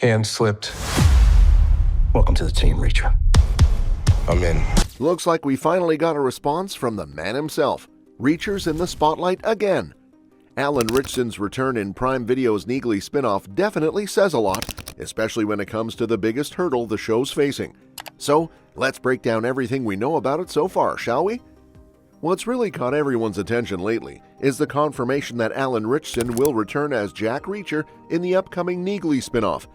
Hand slipped. Welcome to the team, Reacher. I'm in. Looks like we finally got a response from the man himself. Reacher's in the spotlight again. Alan Ritchson's return in Prime Video's Neagley spinoff definitely says a lot, especially when it comes to the biggest hurdle the show's facing. So, let's break down everything we know about it so far, shall we? What's really caught everyone's attention lately is the confirmation that Alan Ritchson will return as Jack Reacher in the upcoming Negley spinoff.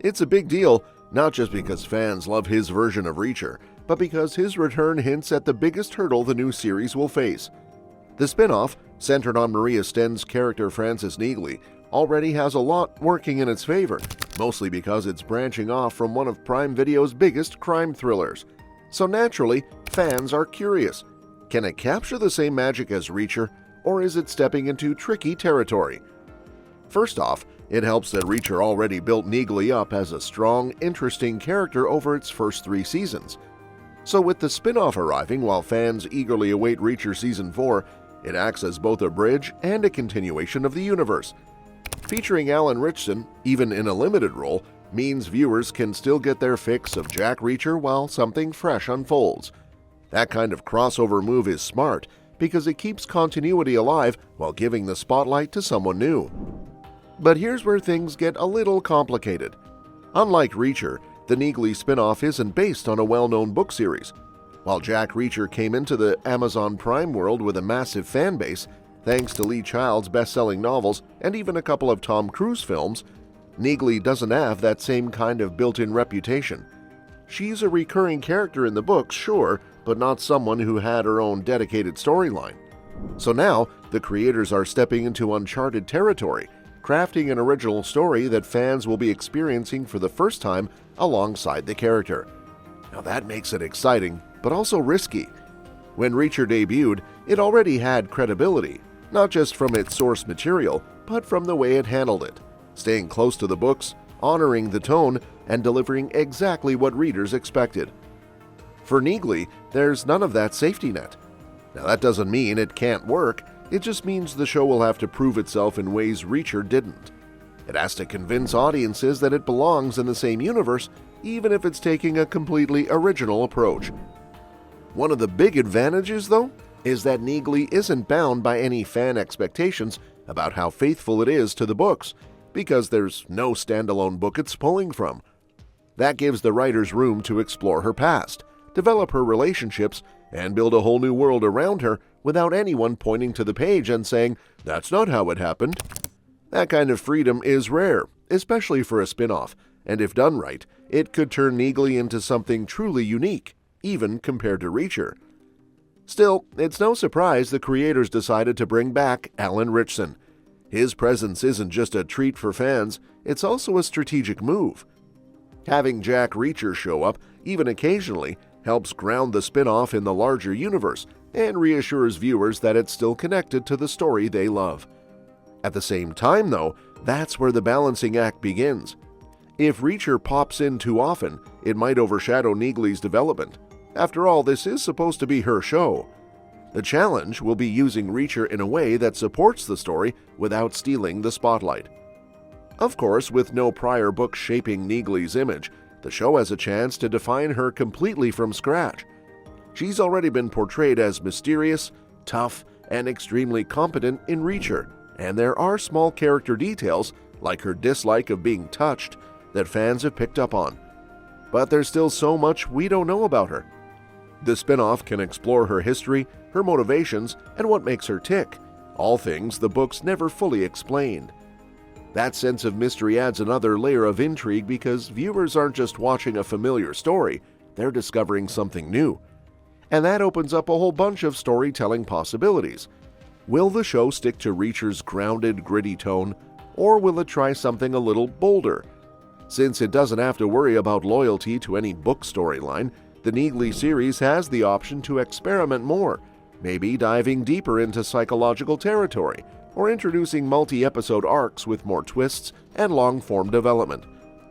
It's a big deal, not just because fans love his version of Reacher, but because his return hints at the biggest hurdle the new series will face. The spinoff, centered on Maria Sten's character Frances Neagley, already has a lot working in its favor, mostly because it's branching off from one of Prime Video's biggest crime thrillers. So naturally, fans are curious. Can it capture the same magic as Reacher, or is it stepping into tricky territory? First off, it helps that Reacher already built Neagley up as a strong, interesting character over its first 3 seasons. So with the spin-off arriving while fans eagerly await Reacher Season 4, it acts as both a bridge and a continuation of the universe. Featuring Alan Ritchson, even in a limited role, means viewers can still get their fix of Jack Reacher while something fresh unfolds. That kind of crossover move is smart because it keeps continuity alive while giving the spotlight to someone new. But here's where things get a little complicated. Unlike Reacher, the Neagley spinoff isn't based on a well-known book series. While Jack Reacher came into the Amazon Prime world with a massive fan base, thanks to Lee Child's best-selling novels and even a couple of Tom Cruise films, Neagley doesn't have that same kind of built-in reputation. She's a recurring character in the books, sure, but not someone who had her own dedicated storyline. So now, the creators are stepping into uncharted territory, crafting an original story that fans will be experiencing for the first time alongside the character. Now that makes it exciting, but also risky. When Reacher debuted, it already had credibility, not just from its source material, but from the way it handled it, staying close to the books, honoring the tone, and delivering exactly what readers expected. For Neagley, there's none of that safety net. Now that doesn't mean it can't work, it just means the show will have to prove itself in ways Reacher didn't. It has to convince audiences that it belongs in the same universe, even if it's taking a completely original approach. One of the big advantages, though, is that Neagley isn't bound by any fan expectations about how faithful it is to the books, because there's no standalone book it's pulling from. That gives the writers room to explore her past, develop her relationships, and build a whole new world around her without anyone pointing to the page and saying, "That's not how it happened." That kind of freedom is rare, especially for a spin-off, and if done right, it could turn Neagley into something truly unique, even compared to Reacher. Still, it's no surprise the creators decided to bring back Alan Ritchson. His presence isn't just a treat for fans, it's also a strategic move. Having Jack Reacher show up, even occasionally, helps ground the spin-off in the larger universe and reassures viewers that it's still connected to the story they love. At the same time, though, that's where the balancing act begins. If Reacher pops in too often, it might overshadow Neagley's development. After all, this is supposed to be her show. The challenge will be using Reacher in a way that supports the story without stealing the spotlight. Of course, with no prior book shaping Neagley's image, the show has a chance to define her completely from scratch. She's already been portrayed as mysterious, tough, and extremely competent in Reacher, and there are small character details, like her dislike of being touched, that fans have picked up on. But there's still so much we don't know about her. The spin-off can explore her history, her motivations, and what makes her tick, all things the books never fully explained. That sense of mystery adds another layer of intrigue because viewers aren't just watching a familiar story, they're discovering something new. And that opens up a whole bunch of storytelling possibilities. Will the show stick to Reacher's grounded, gritty tone, or will it try something a little bolder? Since it doesn't have to worry about loyalty to any book storyline, the Neagley series has the option to experiment more, maybe diving deeper into psychological territory, or introducing multi-episode arcs with more twists and long-form development.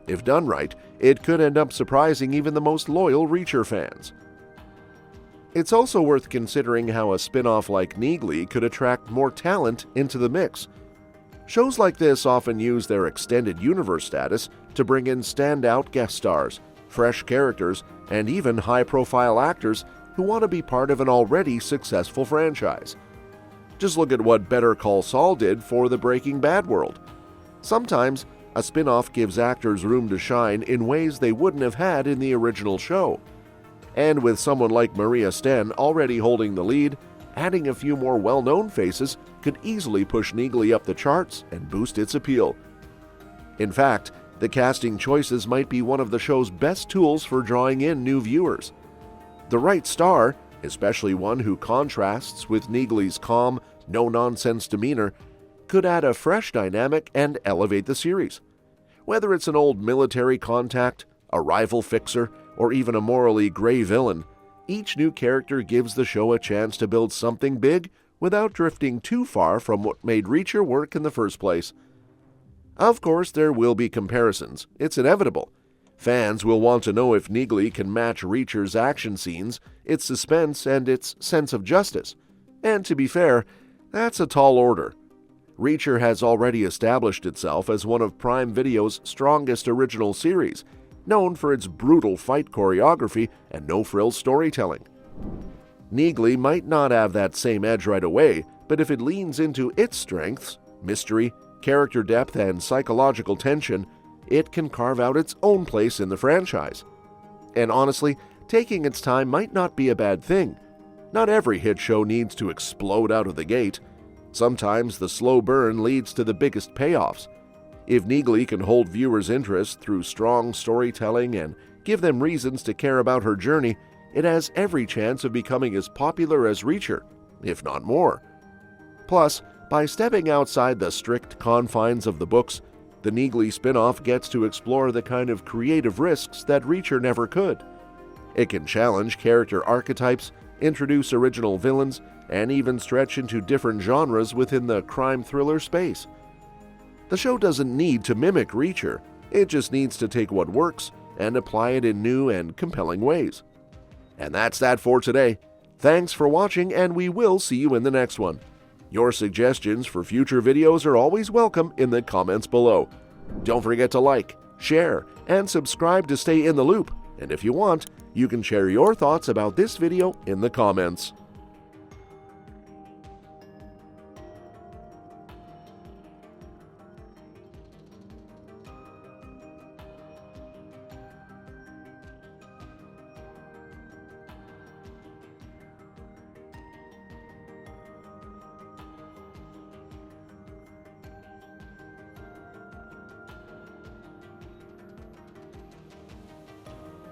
If done right, it could end up surprising even the most loyal Reacher fans. It's also worth considering how a spin-off like Neagley could attract more talent into the mix. Shows like this often use their extended universe status to bring in standout guest stars, fresh characters, and even high-profile actors who want to be part of an already successful franchise. Just look at what Better Call Saul did for the Breaking Bad world. Sometimes, a spin-off gives actors room to shine in ways they wouldn't have had in the original show. And with someone like Maria Sten already holding the lead, adding a few more well-known faces could easily push Neagley up the charts and boost its appeal. In fact, the casting choices might be one of the show's best tools for drawing in new viewers. The right star, especially one who contrasts with Neagley's calm, no-nonsense demeanor, could add a fresh dynamic and elevate the series. Whether it's an old military contact, a rival fixer, or even a morally gray villain, each new character gives the show a chance to build something big without drifting too far from what made Reacher work in the first place. Of course, there will be comparisons. It's inevitable. Fans will want to know if Negley can match Reacher's action scenes, its suspense, and its sense of justice. And to be fair, that's a tall order. Reacher has already established itself as one of Prime Video's strongest original series, known for its brutal fight choreography and no-frills storytelling. Negley might not have that same edge right away, but if it leans into its strengths, mystery, character depth, and psychological tension, it can carve out its own place in the franchise. And honestly, taking its time might not be a bad thing. Not every hit show needs to explode out of the gate. Sometimes the slow burn leads to the biggest payoffs. If Negley can hold viewers' interest through strong storytelling and give them reasons to care about her journey, it has every chance of becoming as popular as Reacher, if not more. Plus, by stepping outside the strict confines of the books, the Negley spin-off gets to explore the kind of creative risks that Reacher never could. It can challenge character archetypes, introduce original villains, and even stretch into different genres within the crime thriller space. The show doesn't need to mimic Reacher, it just needs to take what works and apply it in new and compelling ways. And that's that for today. Thanks for watching, and we will see you in the next one. Your suggestions for future videos are always welcome in the comments below. Don't forget to like, share, and subscribe to stay in the loop. And if you want, you can share your thoughts about this video in the comments.